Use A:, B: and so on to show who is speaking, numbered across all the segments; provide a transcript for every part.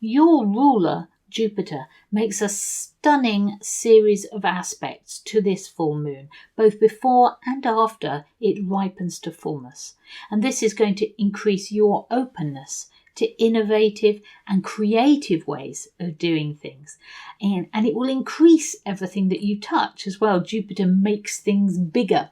A: Your ruler, Jupiter, makes a stunning series of aspects to this full moon, both before and after it ripens to fullness. And this is going to increase your openness to innovative and creative ways of doing things. And it will increase everything that you touch as well. Jupiter makes things bigger.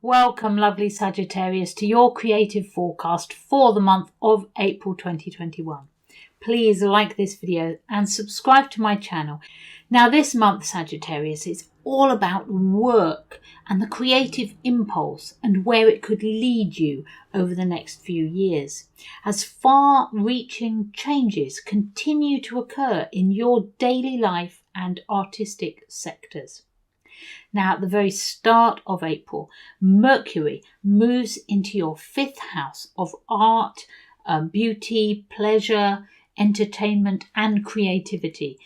A: Welcome, lovely Sagittarius, to your creative forecast for the month of April 2021. Please like this video and subscribe to my channel. Now, this month, Sagittarius, is all about work and the creative impulse and where it could lead you over the next few years, as far-reaching changes continue to occur in your daily life and artistic sectors. Now, at the very start of April, Mercury moves into your 5th house of art, beauty, pleasure, entertainment and creativity.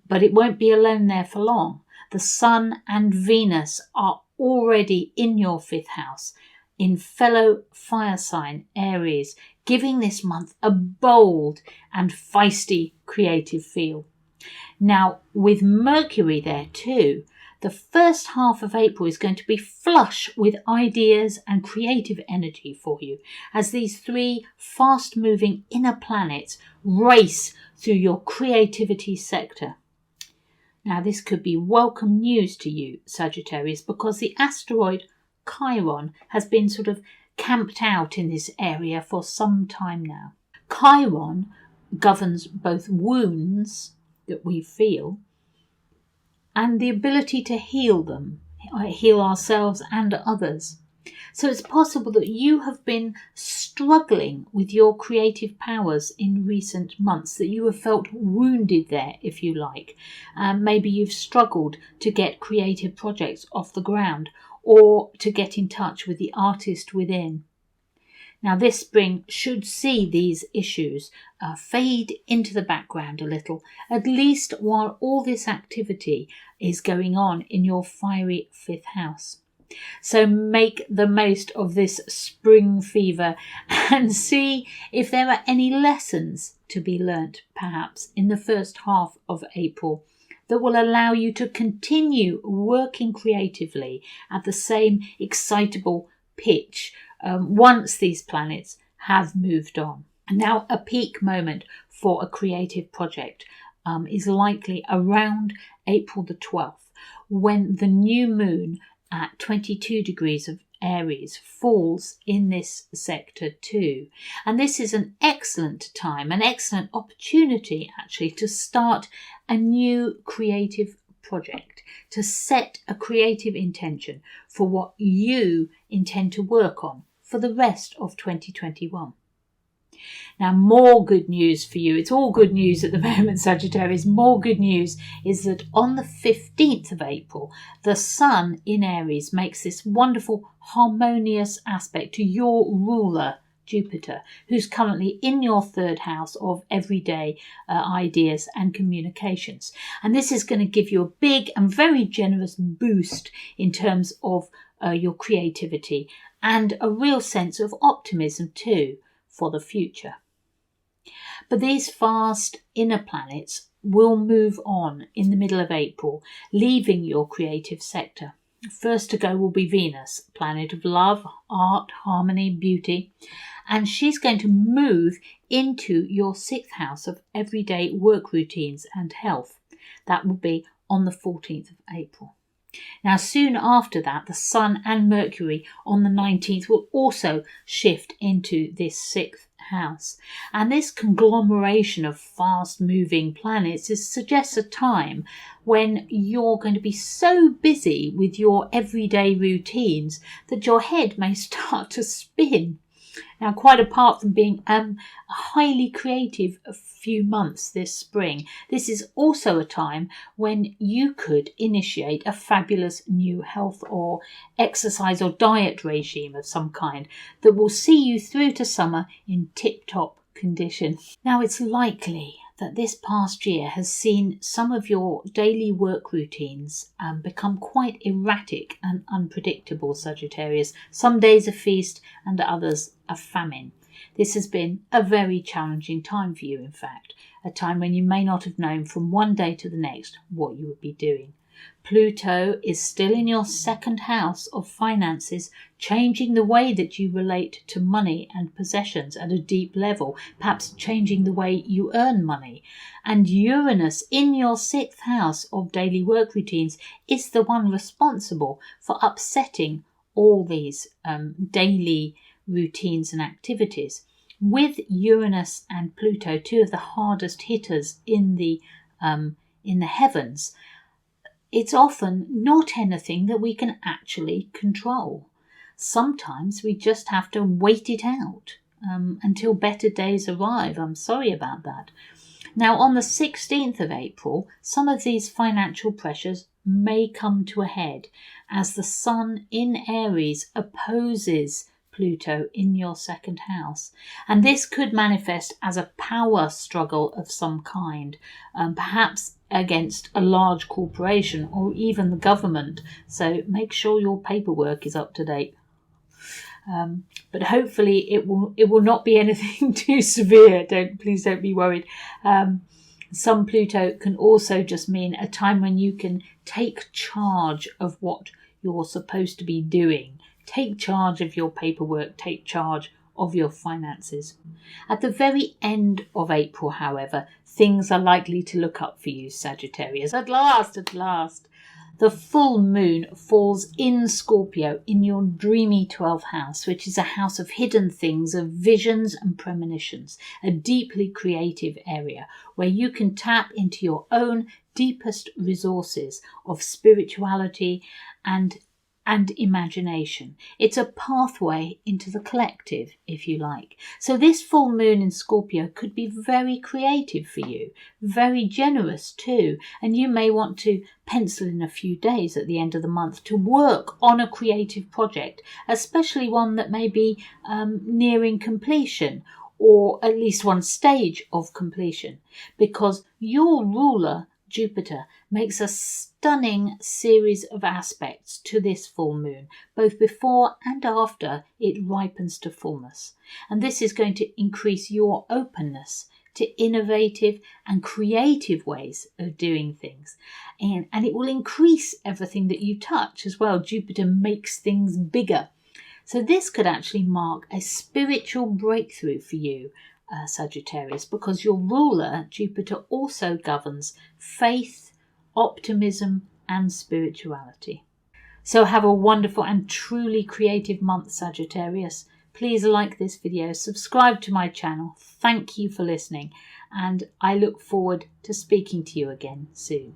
A: But it won't be alone there for long. The Sun and Venus are already in your 5th house, in fellow fire sign Aries, giving this month a bold and feisty creative feel. Now, with Mercury there too, the first half of April is going to be flush with ideas and creative energy for you, as these 3 fast-moving inner planets race through your creativity sector. Now, this could be welcome news to you, Sagittarius, because the asteroid Chiron has been sort of camped out in this area for some time now. Chiron governs both wounds that we feel and the ability to heal them, heal ourselves and others. So it's possible that you have been struggling with your creative powers in recent months, that you have felt wounded there, if you like. Maybe you've struggled to get creative projects off the ground or to get in touch with the artist within. Now, this spring should see these issues fade into the background a little, at least while all this activity is going on in your fiery 5th house. So make the most of this spring fever and see if there are any lessons to be learnt, perhaps, in the first half of April that will allow you to continue working creatively at the same excitable pitch once these planets have moved on. And now a peak moment for a creative project is likely around April the 12th, when the new moon at 22 degrees of Aries falls in this sector too. And this is an excellent time, an excellent opportunity actually to start a new creative project, to set a creative intention for what you intend to work on for the rest of 2021. Now, more good news for you. It's all good news at the moment, Sagittarius. More good news is that on the 15th of April, the Sun in Aries makes this wonderful harmonious aspect to your ruler, Jupiter, who's currently in your 3rd house of everyday ideas and communications. And this is going to give you a big and very generous boost in terms of your creativity and a real sense of optimism too for the future. But these fast inner planets will move on in the middle of April, leaving your creative sector. First to go will be Venus, planet of love, art, harmony, beauty, and she's going to move into your 6th house of everyday work routines and health. That will be on the 14th of April. Now, soon after that, the Sun and Mercury on the 19th will also shift into this 6th house. And this conglomeration of fast-moving planets suggests a time when you're going to be so busy with your everyday routines that your head may start to spin. Now, quite apart from being a highly creative few months this spring, this is also a time when you could initiate a fabulous new health or exercise or diet regime of some kind that will see you through to summer in tip-top condition. Now, it's likely that this past year has seen some of your daily work routines become quite erratic and unpredictable, Sagittarius. Some days a feast and others a famine. This has been a very challenging time for you, in fact, a time when you may not have known from one day to the next what you would be doing. Pluto is still in your second house of finances, changing the way that you relate to money and possessions at a deep level, perhaps changing the way you earn money. And Uranus in your sixth house of daily work routines is the one responsible for upsetting all these daily routines and activities. With Uranus and Pluto, two of the hardest hitters in the heavens, it's often not anything that we can actually control. Sometimes we just have to wait it out until better days arrive. I'm sorry about that. Now, on the 16th of April, some of these financial pressures may come to a head as the Sun in Aries opposes Pluto in your second house. And this could manifest as a power struggle of some kind, perhaps against a large corporation or even the government. So make sure your paperwork is up to date. But hopefully it will not be anything too severe. Please don't be worried. Some Pluto can also just mean a time when you can take charge of what you're supposed to be doing. Take charge of your paperwork, take charge of your finances. At the very end of April, however, things are likely to look up for you, Sagittarius. At last, the full moon falls in Scorpio in your dreamy 12th house, which is a house of hidden things, of visions and premonitions, a deeply creative area where you can tap into your own deepest resources of spirituality and imagination. It's a pathway into the collective, if you like. So this full moon in Scorpio could be very creative for you, very generous too. And you may want to pencil in a few days at the end of the month to work on a creative project, especially one that may be nearing completion, or at least one stage of completion, because your ruler, Jupiter, makes a stunning series of aspects to this full moon, both before and after it ripens to fullness. And this is going to increase your openness to innovative and creative ways of doing things. And it will increase everything that you touch as well. Jupiter makes things bigger. So this could actually mark a spiritual breakthrough for you, Sagittarius, because your ruler, Jupiter, also governs faith, optimism and spirituality. So have a wonderful and truly creative month, Sagittarius. Please like this video, subscribe to my channel. Thank you for listening, and I look forward to speaking to you again soon.